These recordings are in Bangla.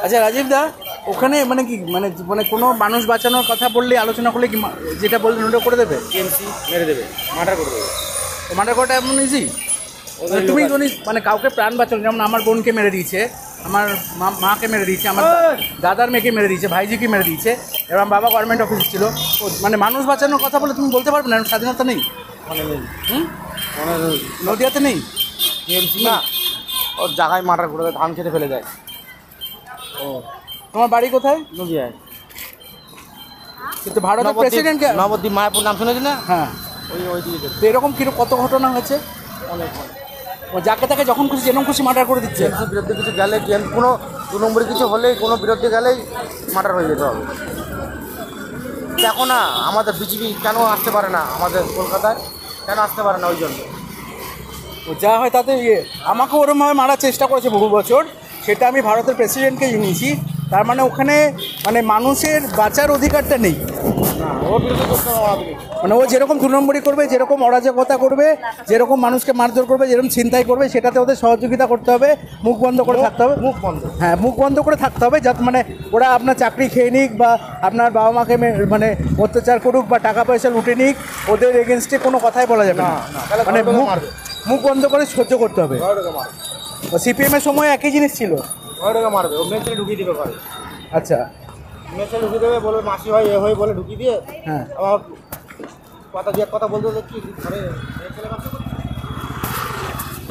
আচ্ছা রাজীব দা, ওখানে মানে কি মানে মানে কোনো মানুষ বাঁচানোর কথা বললে আলোচনা করলে কি যেটা বললেন ওটা করে দেবে? টিএমসি মেরে দেবে, মার্ডার করে দেবে। মার্ডার করাটা এমন ইজি? তুমি মানে কাউকে প্রাণ বাঁচানো, যেমন আমার বোনকে মেরে দিয়েছে, আমার মাকে মেরে দিয়েছে, আমার দাদার মেয়েকে মেরে দিয়েছে, ভাইজিকে মেরে দিয়েছে, এবার আমার বাবা গভর্নমেন্ট অফিস ছিল। মানে মানুষ বাঁচানোর কথা বলে তুমি বলতে পারবে না স্বাধীনতা নেই? মানে নেই, মানে নদিয়াতে নেই টিএমসি না, ওর জায়গায় মার্ডার করে দেয়, ধান খেতে ফেলে দেয়। ও, তোমার বাড়ি কোথায়? নদিয়ায়। কিন্তু ভারতের প্রেসিডেন্টকে নবদ্বীপ মায়াপুর নাম শুনেছি না? হ্যাঁ, ওই দিকে। তো এরকম কিরকম কত ঘটনা হয়েছে? অনেক। যাকে তাকে যখন খুশি যেরকম খুশি মার্ডার করে দিচ্ছে। বিরুদ্ধে কিছু গেলে, কোনো 2 নম্বরে কিছু হলেই, কোনো বিরুদ্ধে গেলেই মার্ডার হয়ে যেতে হবে। দেখো না আমাদের বিজেপি কেন আসতে পারে না আমাদের কলকাতায়, কেন আসতে পারে না? ওই জন্য যা হয় তাতে আমাকে ওরমভাবে মারার চেষ্টা করেছে বহু বছর, সেটা আমি ভারতের প্রেসিডেন্টকে জানিয়েছি। তার মানে ওখানে মানে মানুষের বাঁচার অধিকারটা নেই। মানে ও যেরকম 2 নম্বরই করবে, যেরকম অরাজকতা করবে, যেরকম মানুষকে মারধর করবে, যেরকম ছিনতাই করবে, সেটাতে ওদের সহযোগিতা করতে হবে, মুখ বন্ধ করে থাকতে হবে। মুখ বন্ধ, হ্যাঁ, মুখ বন্ধ করে থাকতে হবে, যাতে মানে ওরা আপনার চাকরি খেয়ে নিক বা আপনার বাবা মাকে মানে অত্যাচার করুক বা টাকা পয়সা লুটে নিক, ওদের এগেনস্টে কোনো কথাই বলা যাবে না। মানে মুখ বন্ধ করে সহ্য করতে হবে। সিপিএমের সময় একই জিনিস ছিল, মারবে, ও মেসে ঢুকিয়ে দেবে ঘরে। আচ্ছা, মেসে ঢুকিয়ে দেবে, বলবে মাসি হয় এ হয় বলে ঢুকিয়ে দিয়ে, হ্যাঁ, আমার কথা দিয়ে কথা বলতে হচ্ছে কি ঘরে ছেলে মাসি।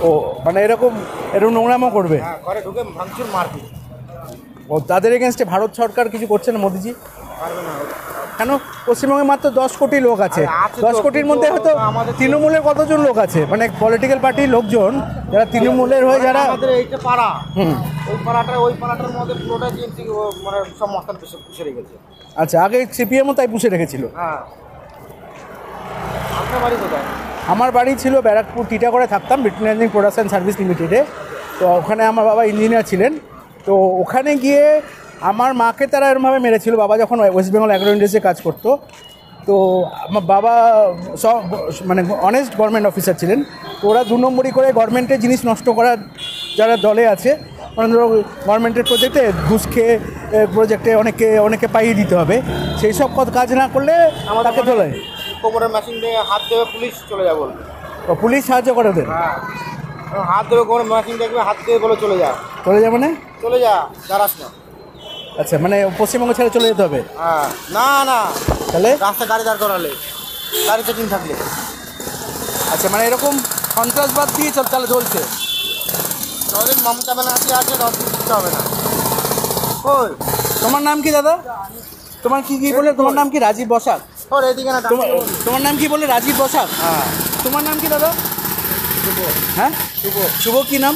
ও মানে এরকম নোংরামও করবে। হ্যাঁ, ঘরে ঢুকে ভাঙচুর মারবে। ও তাদের এগেনস্টে ভারত সরকার কিছু করছে না মোদিজি? পারবে না। কেন? পশ্চিমবঙ্গে মাত্র 10 কোটি লোক আছে, 10 কোটির মধ্যে হয়তো তৃণমূলের কতজন লোক আছে, মানে পলিটিক্যাল পার্টির লোকজন যারা তৃণমূলের হয়ে যারা আমাদের এইটা পাড়া, ওই পাড়াটার মধ্যে পুরোটা টিএমসি মানে সব মস্তান পুষে রেখেছে। আচ্ছা, আগে সিপিএমও তাই পুষে রেখেছিল। হ্যাঁ। আপনার বাড়ি কোথায়? আমার বাড়ি ছিল ব্যারাকপুর, টিটাগড়ে থাকতাম ভেটেরিনারি প্রোডাকশন সার্ভিস লিমিটেডে। তো ওখানে আমার বাবা ইঞ্জিনিয়ার ছিলেন। তো ওখানে গিয়ে আমার মাকে তারা এরমভাবে মেরেছিল, বাবা যখন ওয়েস্ট বেঙ্গল অ্যাগ্রো ইন্ডাস্ট্রিতে কাজ করতো। তো আমার বাবা সব মানে অনেস্ট গভর্নমেন্ট অফিসার ছিলেন। তো ওরা 2 নম্বরই করে গভর্নমেন্টের জিনিস নষ্ট করার যারা দলে আছে, মানে ধরো গভর্নমেন্টের প্রজেক্টে ঘুষ খেয়ে প্রজেক্টে অনেকে পাইয়ে দিতে হবে, সেই সব কাজ না করলে তাকে তোলে। কোমরের মেশিন দিয়ে হাত দেবে, পুলিশ চলে যাবে বলবে। পুলিশ সাহায্য করে ওদের? হ্যাঁ, হাত দেবে, কোমরের মেশিন দেখবে, হাত দিয়ে বলে চলে যা। চলে যাবে মানে? চলে যা, দাঁড়াস না। আচ্ছা, মানে পশ্চিমবঙ্গ ছেড়ে চলে যেতে হবে? হ্যাঁ। না না, তাহলে রাস্তা গাড়ি দাঁড় করালে, গাড়ি চেকিং থাকলে। আচ্ছা, মানে এরকম সন্ত্রাসবাদ দিয়ে তাহলে চলছে? যতদিন মমতা ব্যানার্জি আছে ততদিন দিতে হবে না। ওই তোমার নাম কি দাদা? তোমার কি বলে? তোমার নাম কি? রাজীব বসাক? ওর এদিকে না, তোমার নাম কি বলে? রাজীব বসাক? হ্যাঁ। তোমার নাম কি দাদা? শুভ। হ্যাঁ, শুভ কি নাম?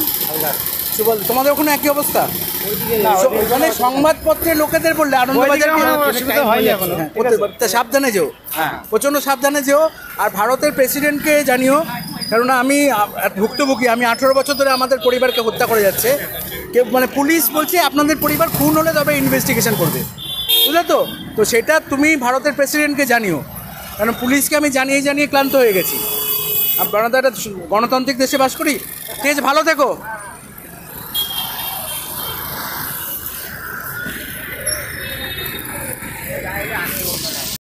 শুভ। তোমাদের ওখানে একই অবস্থা? মানে সংবাদপত্রের লোকেদের বললে সাবধানে যেও, প্রচণ্ড সাবধানে যেও। আর ভারতের প্রেসিডেন্টকে জানিও, কেননা আমি ভুক্তভোগী। আমি 18 বছর ধরে আমাদের পরিবারকে হত্যা করে যাচ্ছে কেউ। মানে পুলিশ বলছে আপনাদের পরিবার খুন হলে তবে ইনভেস্টিগেশন করবে, বুঝলে তো? তো সেটা তুমি ভারতের প্রেসিডেন্টকে জানিও, কারণ পুলিশকে আমি জানিয়ে ক্লান্ত হয়ে গেছি। আমরা তো একটা গণতান্ত্রিক দেশে বাস করি। ঠিক আছে, ভালো থেকো।